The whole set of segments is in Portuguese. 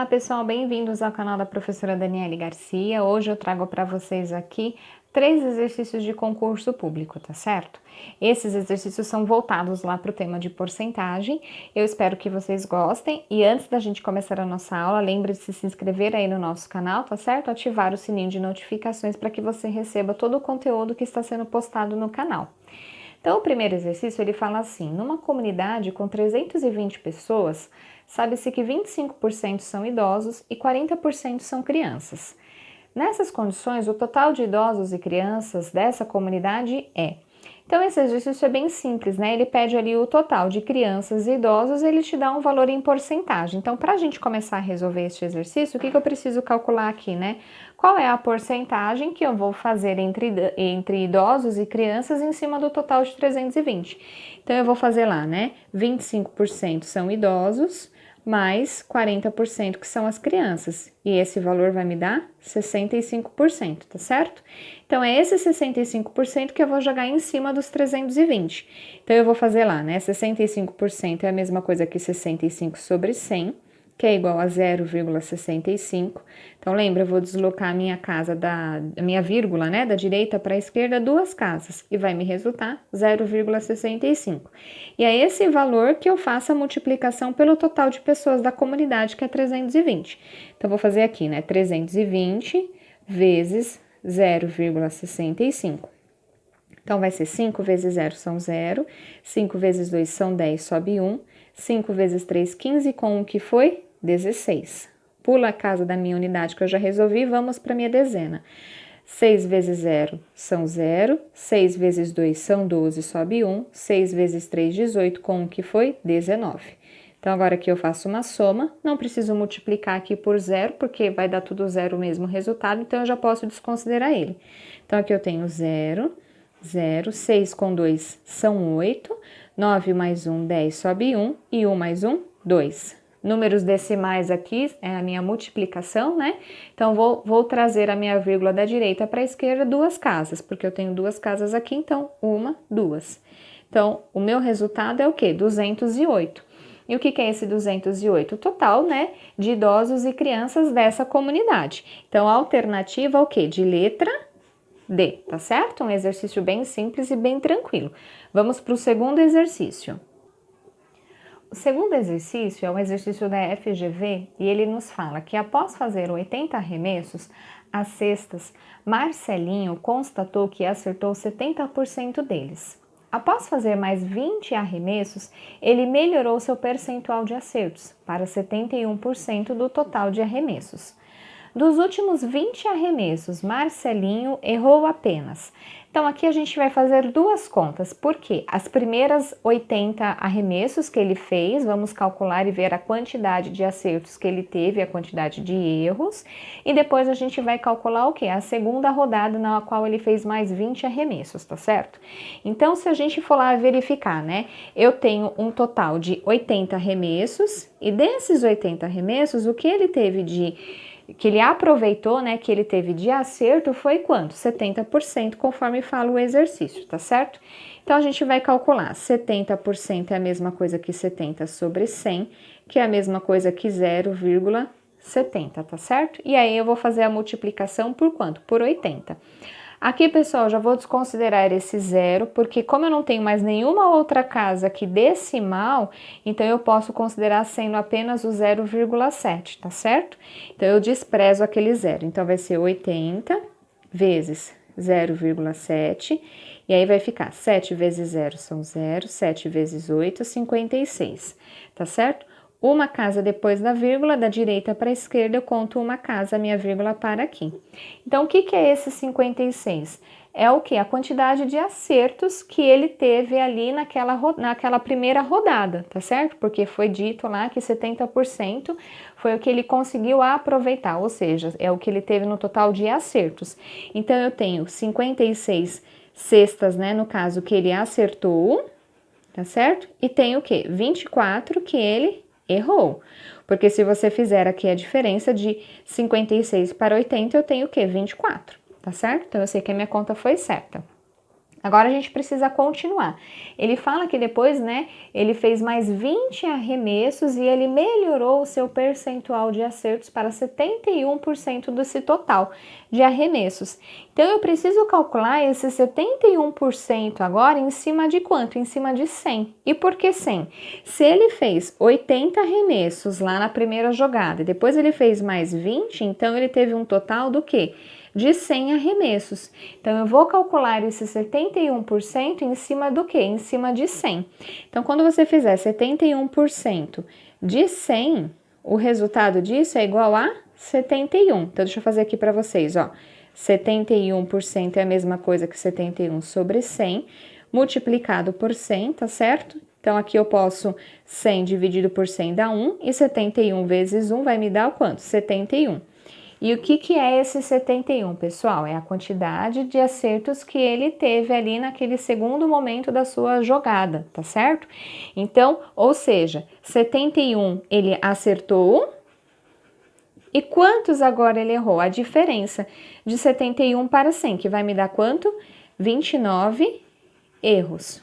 Olá pessoal, bem-vindos ao canal da professora Daniele Garcia. Hoje eu trago para vocês aqui 3 exercícios de concurso público, tá certo? Esses exercícios são voltados lá para o tema de porcentagem. Eu espero que vocês gostem e antes da gente começar a nossa aula, lembre de se inscrever aí no nosso canal, tá certo? Ativar o sininho de notificações para que você receba todo o conteúdo que está sendo postado no canal. Então, o primeiro exercício, ele fala assim, numa comunidade com 320 pessoas, sabe-se que 25% são idosos e 40% são crianças. Nessas condições, o total de idosos e crianças dessa comunidade é... Então, esse exercício é bem simples, né? Ele pede ali o total de crianças e idosos e ele te dá um valor em porcentagem. Então, para a gente começar a resolver este exercício, o que eu preciso calcular aqui, né? Qual é a porcentagem que eu vou fazer entre idosos e crianças em cima do total de 320? Então, eu vou fazer lá, né? 25% são idosos, mais 40% que são as crianças. E esse valor vai me dar 65%, tá certo? Então, é esse 65% que eu vou jogar em cima dos 320. Então, eu vou fazer lá, né? 65% é a mesma coisa que 65 sobre 100, que é igual a 0,65. Então, lembra, eu vou deslocar a minha casa a minha vírgula, né, da direita para a esquerda 2 casas e vai me resultar 0,65. E é esse valor que eu faço a multiplicação pelo total de pessoas da comunidade, que é 320. Então, vou fazer aqui, né, 320 vezes 0,65. Então, vai ser 5 vezes 0 são 0, 5 vezes 2 são 10, sobe 1, 5 vezes 3, 15, com 1 que foi 16. Pula a casa da minha unidade que eu já resolvi, vamos para a minha dezena. 6 vezes 0 são 0, 6 vezes 2 são 12, sobe 1, 6 vezes 3, 18, com 1 que foi 19. Então, agora aqui eu faço uma soma, não preciso multiplicar aqui por 0, porque vai dar tudo 0 o mesmo resultado, então eu já posso desconsiderar ele. Então, aqui eu tenho 0, 0, 6 com 2 são 8, 9 mais 1, 10, sobe 1, e 1 mais 1, 2. Números decimais aqui é a minha multiplicação, né? Então, vou trazer a minha vírgula da direita para a esquerda 2 casas, porque eu tenho 2 casas aqui, então, 1, 2. Então, o meu resultado é o quê? 208. E o que é esse 208? O total, né, de idosos e crianças dessa comunidade. Então, a alternativa é o quê? De letra D, tá certo? Um exercício bem simples e bem tranquilo. Vamos para o segundo exercício. O segundo exercício é um exercício da FGV e ele nos fala que após fazer 80 arremessos às cestas, Marcelinho constatou que acertou 70% deles. Após fazer mais 20 arremessos, ele melhorou seu percentual de acertos para 71% do total de arremessos. Dos últimos 20 arremessos, Marcelinho errou apenas. Então, aqui a gente vai fazer 2 contas, porque as primeiras 80 arremessos que ele fez, vamos calcular e ver a quantidade de acertos que ele teve, a quantidade de erros, e depois a gente vai calcular o quê? A segunda rodada na qual ele fez mais 20 arremessos, tá certo? Então, se a gente for lá verificar, né, eu tenho um total de 80 arremessos, e desses 80 arremessos, o que ele teve que ele aproveitou, né, que ele teve de acerto foi quanto? 70%, conforme fala o exercício, tá certo? Então, a gente vai calcular, 70% é a mesma coisa que 70 sobre 100, que é a mesma coisa que 0,70, tá certo? E aí, eu vou fazer a multiplicação por quanto? Por 80. Aqui, pessoal, já vou desconsiderar esse 0, porque como eu não tenho mais nenhuma outra casa aqui decimal, então eu posso considerar sendo apenas o 0,7, tá certo? Então, eu desprezo aquele 0. Então, vai ser 80 vezes 0,7, e aí vai ficar 7 vezes 0 são 0, 7 vezes 8, 56, tá certo? Uma casa depois da vírgula, da direita para a esquerda, eu conto uma casa, a minha vírgula para aqui. Então, o que é esse 56? É o que? A quantidade de acertos que ele teve ali naquela primeira rodada, tá certo? Porque foi dito lá que 70% foi o que ele conseguiu aproveitar, ou seja, é o que ele teve no total de acertos. Então, eu tenho 56 cestas, né, no caso, que ele acertou, tá certo? E tem o quê? 24 que ele errou, porque se você fizer aqui a diferença de 56 para 80, eu tenho o quê? 24, tá certo? Então, eu sei que a minha conta foi certa. Agora a gente precisa continuar. Ele fala que depois, né, ele fez mais 20 arremessos e ele melhorou o seu percentual de acertos para 71% desse total de arremessos. Então eu preciso calcular esse 71% agora em cima de quanto? Em cima de 100. E por que 100? Se ele fez 80 arremessos lá na primeira jogada e depois ele fez mais 20, então ele teve um total do quê? De 100 arremessos. Então, eu vou calcular esse 71% em cima do quê? Em cima de 100. Então, quando você fizer 71% de 100, o resultado disso é igual a 71. Então, deixa eu fazer aqui para vocês, ó. 71% é a mesma coisa que 71 sobre 100, multiplicado por 100, tá certo? Então, aqui eu posso 100 dividido por 100 dá 1, e 71 vezes 1 vai me dar o quanto? 71. E o que é esse 71, pessoal? É a quantidade de acertos que ele teve ali naquele segundo momento da sua jogada, tá certo? Então, ou seja, 71 ele acertou, e quantos agora ele errou? A diferença de 71 para 100, que vai me dar quanto? 29 erros,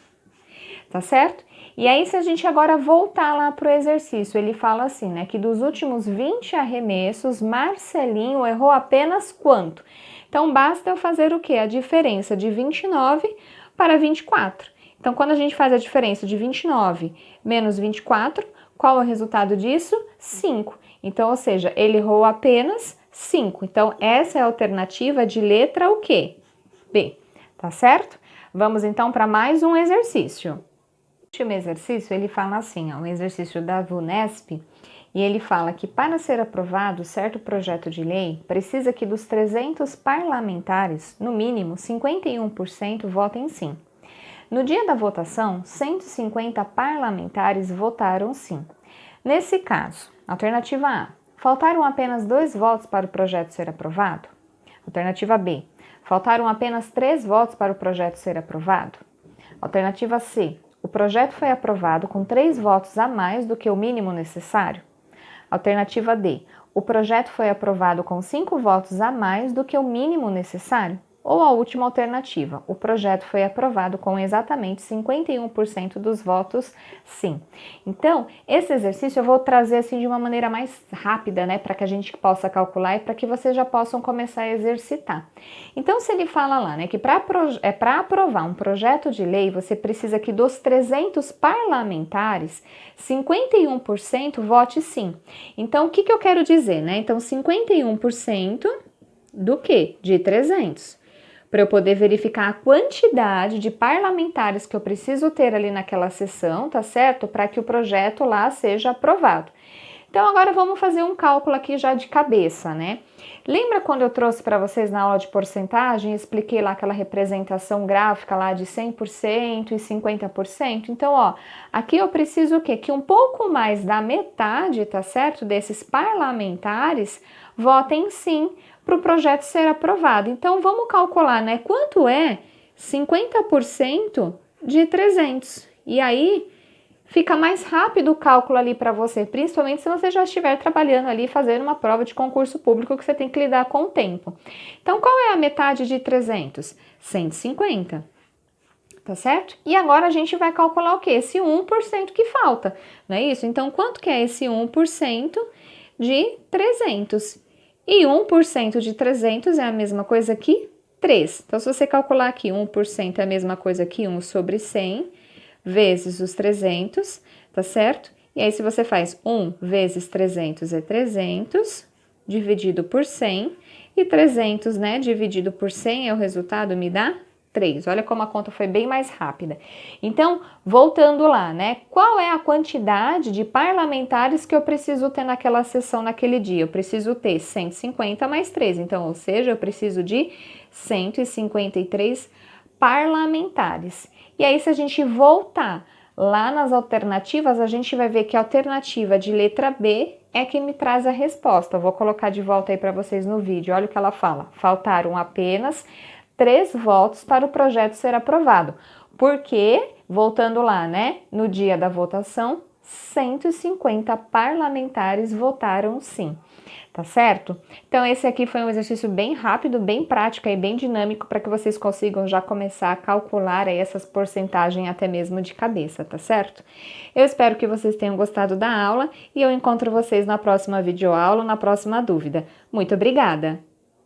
tá certo? E aí, se a gente agora voltar lá para o exercício, ele fala assim, né, que dos últimos 20 arremessos, Marcelinho errou apenas quanto? Então, basta eu fazer o quê? A diferença de 29 para 24. Então, quando a gente faz a diferença de 29 menos 24, qual é o resultado disso? 5. Então, ou seja, ele errou apenas 5. Então, essa é a alternativa de letra o quê? B, tá certo? Vamos então para mais um exercício. O último exercício, ele fala assim, ó, um exercício da VUNESP, e ele fala que para ser aprovado certo projeto de lei, precisa que dos 300 parlamentares, no mínimo 51% votem sim. No dia da votação, 150 parlamentares votaram sim. Nesse caso, alternativa A, faltaram apenas 2 votos para o projeto ser aprovado? Alternativa B, faltaram apenas 3 votos para o projeto ser aprovado? Alternativa C, o projeto foi aprovado com 3 votos a mais do que o mínimo necessário? Alternativa D, o projeto foi aprovado com 5 votos a mais do que o mínimo necessário? Ou a última alternativa, o projeto foi aprovado com exatamente 51% dos votos sim. Então, esse exercício eu vou trazer assim de uma maneira mais rápida, né, para que a gente possa calcular e para que vocês já possam começar a exercitar. Então, se ele fala lá, né, que para aprovar um projeto de lei, você precisa que dos 300 parlamentares, 51% vote sim. Então, o que eu quero dizer, né? Então, 51% do quê? De 300. Para eu poder verificar a quantidade de parlamentares que eu preciso ter ali naquela sessão, tá certo? Para que o projeto lá seja aprovado. Então, agora vamos fazer um cálculo aqui já de cabeça, né? Lembra quando eu trouxe para vocês na aula de porcentagem, expliquei lá aquela representação gráfica lá de 100% e 50%? Então, ó, aqui eu preciso o quê? Que um pouco mais da metade, tá certo? Desses parlamentares votem sim para o projeto ser aprovado. Então, vamos calcular, né? Quanto é 50% de 300? E aí, fica mais rápido o cálculo ali para você, principalmente se você já estiver trabalhando ali, fazendo uma prova de concurso público que você tem que lidar com o tempo. Então, qual é a metade de 300? 150. Tá certo? E agora a gente vai calcular o quê? Esse 1% que falta, não é isso? Então, quanto que é esse 1% de 300? E 1% de 300 é a mesma coisa que 3. Então, se você calcular aqui, 1% é a mesma coisa que 1 sobre 100, vezes os 300, tá certo? E aí, se você faz 1 vezes 300 é 300, dividido por 100, e 300, né, dividido por 100 é o resultado, me dá 3. Olha como a conta foi bem mais rápida. Então, voltando lá, né? Qual é a quantidade de parlamentares que eu preciso ter naquela sessão naquele dia? Eu preciso ter 150 mais 3. Então, ou seja, eu preciso de 153 parlamentares. E aí, se a gente voltar lá nas alternativas, a gente vai ver que a alternativa de letra B é que me traz a resposta. Eu vou colocar de volta aí para vocês no vídeo. Olha o que ela fala. Faltaram apenas 3 votos para o projeto ser aprovado. Porque, voltando lá, né, no dia da votação, 150 parlamentares votaram sim. tá certo? Então esse aqui foi um exercício bem rápido, bem prático e bem dinâmico para que vocês consigam já começar a calcular aí essas porcentagens até mesmo de cabeça, tá certo? Eu espero que vocês tenham gostado da aula e eu encontro vocês na próxima videoaula, na próxima dúvida. Muito obrigada!